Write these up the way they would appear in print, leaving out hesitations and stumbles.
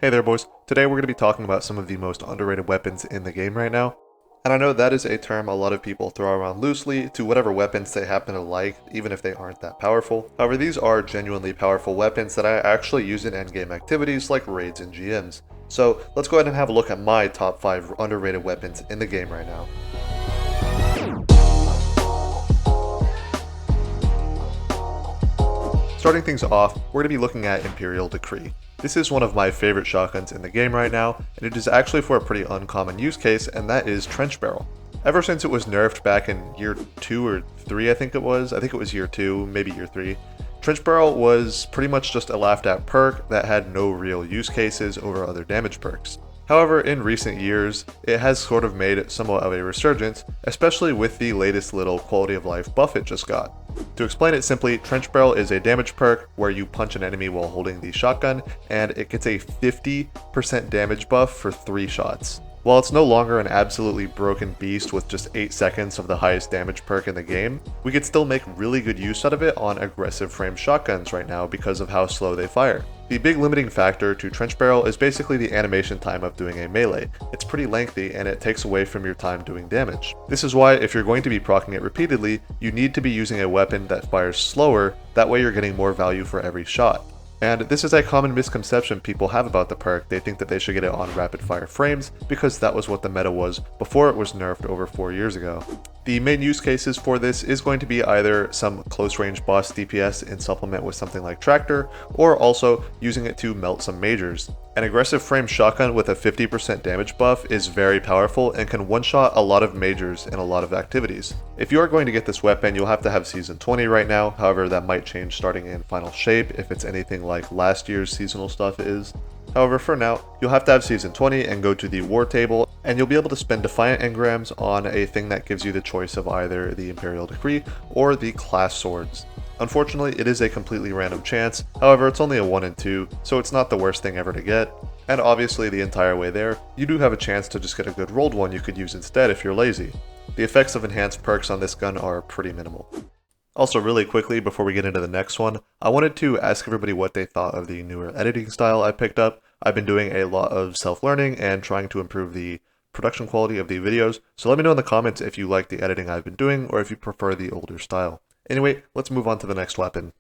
Hey there boys, today we're going to be talking about some of the most underrated weapons in the game right now. And I know that is a term a lot of people throw around loosely to whatever weapons they happen to like, even if they aren't that powerful. However, these are genuinely powerful weapons that I actually use in endgame activities like raids and GMs. So let's go ahead and have a look at my top 5 underrated weapons in the game right now. Starting things off, we're going to be looking at Imperial Decree. This is one of my favorite shotguns in the game right now, and it is actually for a pretty uncommon use case, and that is Trench Barrel. Ever since it was nerfed back in year 2 or 3 I think it was year 2, maybe year 3, Trench Barrel was pretty much just a laughed at perk that had no real use cases over other damage perks. However, in recent years, it has sort of made somewhat of a resurgence, especially with the latest little quality of life buff it just got. To explain it simply, Trench Barrel is a damage perk where you punch an enemy while holding the shotgun, and it gets a 50% damage buff for 3 shots. While it's no longer an absolutely broken beast with just 8 seconds of the highest damage perk in the game, we could still make really good use out of it on aggressive frame shotguns right now because of how slow they fire. The big limiting factor to Trench Barrel is basically the animation time of doing a melee. It's pretty lengthy and it takes away from your time doing damage. This is why if you're going to be proccing it repeatedly, you need to be using a weapon that fires slower, that way you're getting more value for every shot. And this is a common misconception people have about the perk. They think that they should get it on rapid fire frames because that was what the meta was before it was nerfed over 4 years ago. The main use cases for this is going to be either some close range boss DPS in supplement with something like Tractor, or also using it to melt some majors. An aggressive frame shotgun with a 50% damage buff is very powerful and can one-shot a lot of majors in a lot of activities. If you are going to get this weapon, you'll have to have Season 20 right now, however that might change starting in Final Shape if it's anything like last year's seasonal stuff is. However, for now, you'll have to have Season 20 and go to the War Table, and you'll be able to spend Defiant Engrams on a thing that gives you the choice of either the Imperial Decree or the Class Swords. Unfortunately, it is a completely random chance, however it's only a 1 in 2, so it's not the worst thing ever to get. And obviously the entire way there, you do have a chance to just get a good rolled one you could use instead if you're lazy. The effects of enhanced perks on this gun are pretty minimal. Also, really quickly before we get into the next one, I wanted to ask everybody what they thought of the newer editing style I picked up. I've been doing a lot of self-learning and trying to improve the production quality of the videos, so let me know in the comments if you like the editing I've been doing or if you prefer the older style. Anyway, let's move on to the next weapon.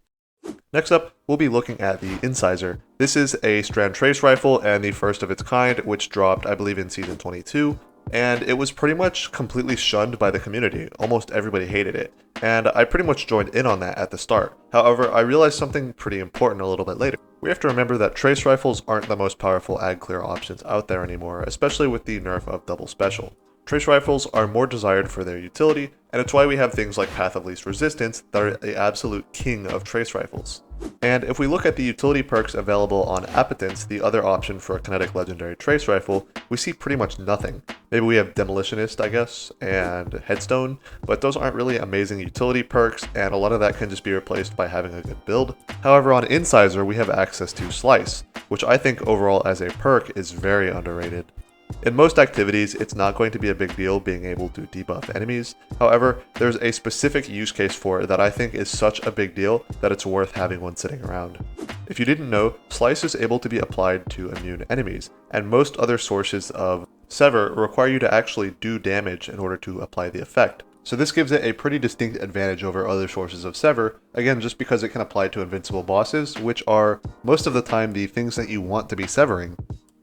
Next up, we'll be looking at the Inzer. This is a strand trace rifle and the first of its kind, which dropped I believe in Season 22. And it was pretty much completely shunned by the community. Almost everybody hated it, and I pretty much joined in on that at the start. However, I realized something pretty important a little bit later. We have to remember that trace rifles aren't the most powerful ad clear options out there anymore, especially with the nerf of double special. Trace rifles are more desired for their utility, and it's why we have things like Path of Least Resistance that are the absolute king of trace rifles. And if we look at the utility perks available on Appetence, the other option for a kinetic legendary trace rifle, we see pretty much nothing. Maybe we have Demolitionist, I guess, and Headstone, but those aren't really amazing utility perks, and a lot of that can just be replaced by having a good build. However, on Inzer, we have access to Slice, which I think overall as a perk is very underrated. In most activities, it's not going to be a big deal being able to debuff enemies. However, there's a specific use case for it that I think is such a big deal that it's worth having one sitting around. If you didn't know, Slice is able to be applied to immune enemies, and most other sources of Sever require you to actually do damage in order to apply the effect. So this gives it a pretty distinct advantage over other sources of Sever, again just because it can apply to invincible bosses, which are most of the time the things that you want to be severing.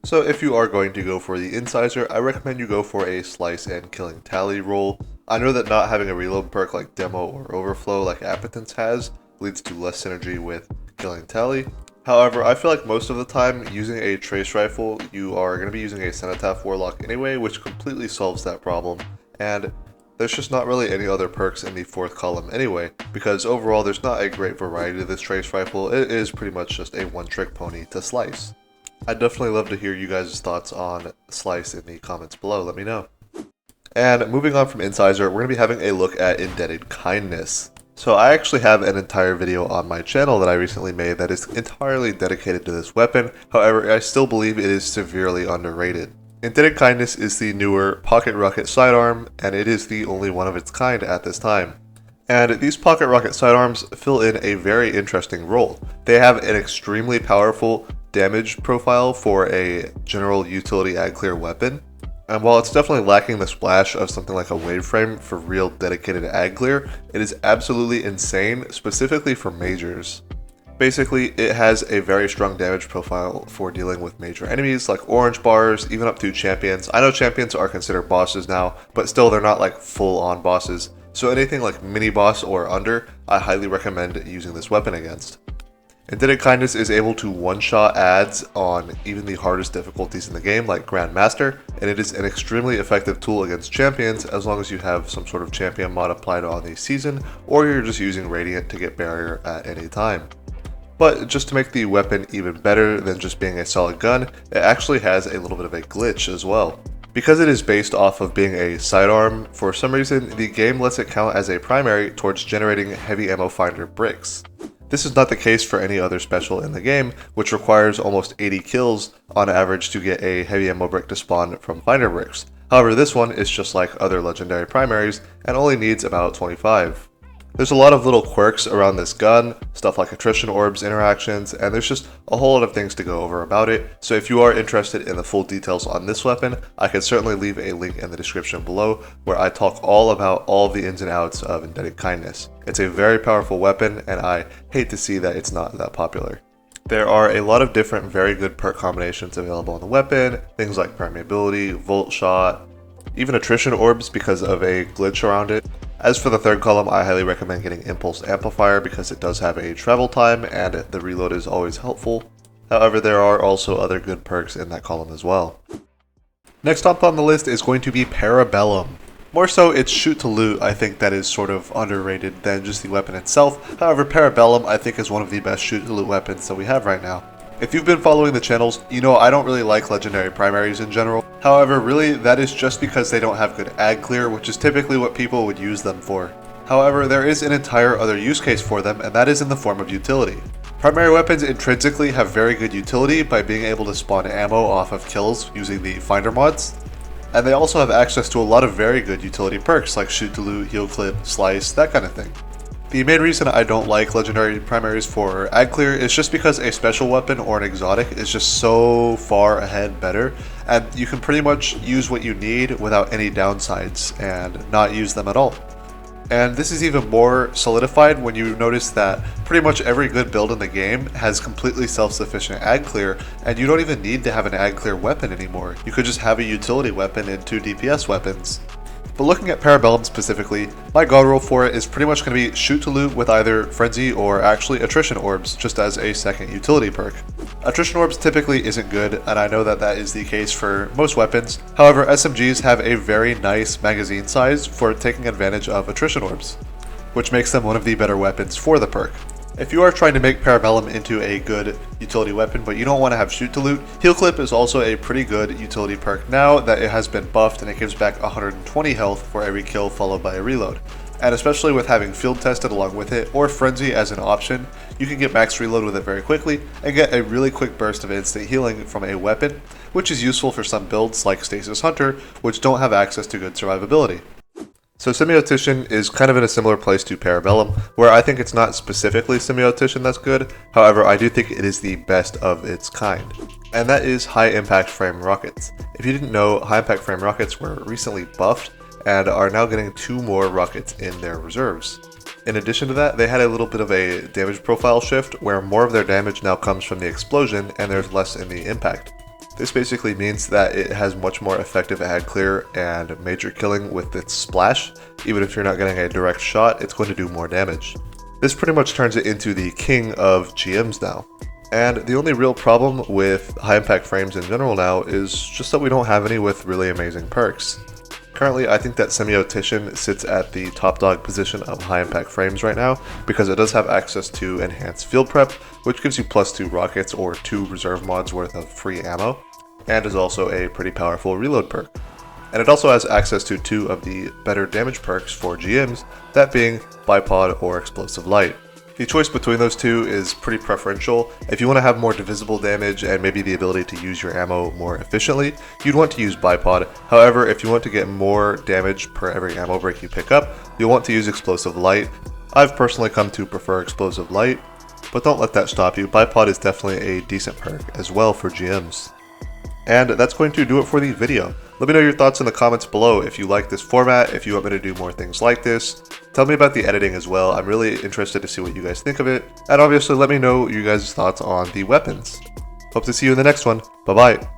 So if you are going to go for the Inzer, I recommend you go for a Slice and Killing Tally roll. I know that not having a reload perk like Demo or Overflow like Appetence has leads to less synergy with Killing Tally. However, I feel like most of the time using a trace rifle, you are going to be using a Cenotaph Warlock anyway, which completely solves that problem. And there's just not really any other perks in the 4th column anyway, because overall there's not a great variety to this trace rifle. It is pretty much just a one-trick pony to Slice. I'd definitely love to hear you guys' thoughts on Slice in the comments below, let me know. And moving on from Inzer, we're going to be having a look at Indebted Kindness. So I actually have an entire video on my channel that I recently made that is entirely dedicated to this weapon, however I still believe it is severely underrated. Indebted Kindness is the newer pocket rocket sidearm, and it is the only one of its kind at this time. And these pocket rocket sidearms fill in a very interesting role. They have an extremely powerful damage profile for a general utility ad clear weapon. And while it's definitely lacking the splash of something like a waveframe for real dedicated ad clear, it is absolutely insane, specifically for majors. Basically, it has a very strong damage profile for dealing with major enemies like orange bars, even up to champions. I know champions are considered bosses now, but still they're not like full-on bosses. So anything like mini boss or under, I highly recommend using this weapon against. Indebted Kindness is able to one-shot ads on even the hardest difficulties in the game like Grandmaster, and it is an extremely effective tool against champions as long as you have some sort of champion mod applied on the season, or you're just using Radiant to get barrier at any time. But just to make the weapon even better than just being a solid gun, it actually has a little bit of a glitch as well. Because it is based off of being a sidearm, for some reason the game lets it count as a primary towards generating heavy ammo finder bricks. This is not the case for any other special in the game, which requires almost 80 kills on average to get a heavy ammo brick to spawn from finder bricks. However, this one is just like other legendary primaries and only needs about 25. There's a lot of little quirks around this gun, stuff like attrition orbs interactions, and there's just a whole lot of things to go over about it. So if you are interested in the full details on this weapon, I can certainly leave a link in the description below where I talk all about all the ins and outs of Indebted Kindness. It's a very powerful weapon, and I hate to see that it's not that popular. There are a lot of different very good perk combinations available on the weapon, things like permeability, volt shot, even attrition orbs because of a glitch around it. As for the third column, I highly recommend getting Impulse Amplifier because it does have a travel time and the reload is always helpful. However, there are also other good perks in that column as well. Next up on the list is going to be Parabellum. More so, its shoot to loot I think that is sort of underrated than just the weapon itself. However, Parabellum I think is one of the best shoot to loot weapons that we have right now. If you've been following the channels, you know I don't really like legendary primaries in general. However, really that is just because they don't have good ad clear, which is typically what people would use them for. However, there is an entire other use case for them, and that is in the form of utility. Primary weapons intrinsically have very good utility by being able to spawn ammo off of kills using the finder mods. And they also have access to a lot of very good utility perks like shoot to loot, heal clip, slice, that kind of thing. The main reason I don't like legendary primaries for ad clear is just because a special weapon or an exotic is just so far ahead better, and you can pretty much use what you need without any downsides and not use them at all. And this is even more solidified when you notice that pretty much every good build in the game has completely self-sufficient ad clear, and you don't even need to have an ad clear weapon anymore. You could just have a utility weapon and 2 DPS weapons. But looking at Parabellum specifically, my god roll for it is pretty much going to be shoot to loot with either frenzy or actually attrition orbs just as a second utility perk. Attrition orbs typically isn't good, and I know that that is the case for most weapons. However, SMGs have a very nice magazine size for taking advantage of attrition orbs, which makes them one of the better weapons for the perk. If you are trying to make Parabellum into a good utility weapon but you don't want to have shoot to loot, heal clip is also a pretty good utility perk now that it has been buffed, and it gives back 120 health for every kill followed by a reload. And especially with having field tested along with it, or frenzy as an option, you can get max reload with it very quickly and get a really quick burst of instant healing from a weapon, which is useful for some builds like Stasis Hunter, which don't have access to good survivability. So Semiotician is kind of in a similar place to Parabellum, where I think it's not specifically Semiotician that's good, however I do think it is the best of its kind. And that is high impact frame rockets. If you didn't know, high impact frame rockets were recently buffed and are now getting 2 more rockets in their reserves. In addition to that, they had a little bit of a damage profile shift where more of their damage now comes from the explosion and there's less in the impact. This basically means that it has much more effective ad clear and major killing with its splash. Even if you're not getting a direct shot, it's going to do more damage. This pretty much turns it into the king of GMs now. And the only real problem with high impact frames in general now is just that we don't have any with really amazing perks. Currently, I think that Semiotician sits at the top dog position of high impact frames right now because it does have access to enhanced field prep, which gives you +2 rockets or 2 reserve mods worth of free ammo, and is also a pretty powerful reload perk. And it also has access to 2 of the better damage perks for GMs, that being Bipod or Explosive Light. The choice between those 2 is pretty preferential. If you want to have more divisible damage and maybe the ability to use your ammo more efficiently, you'd want to use Bipod. However, if you want to get more damage per every ammo break you pick up, you'll want to use Explosive Light. I've personally come to prefer Explosive Light. but don't let that stop you. Bipod is definitely a decent perk as well for GMs. And that's going to do it for the video. Let me know your thoughts in the comments below if you like this format, if you want me to do more things like this. Tell me about the editing as well. I'm really interested to see what you guys think of it. And obviously let me know you guys' thoughts on the weapons. Hope to see you in the next one. Bye bye.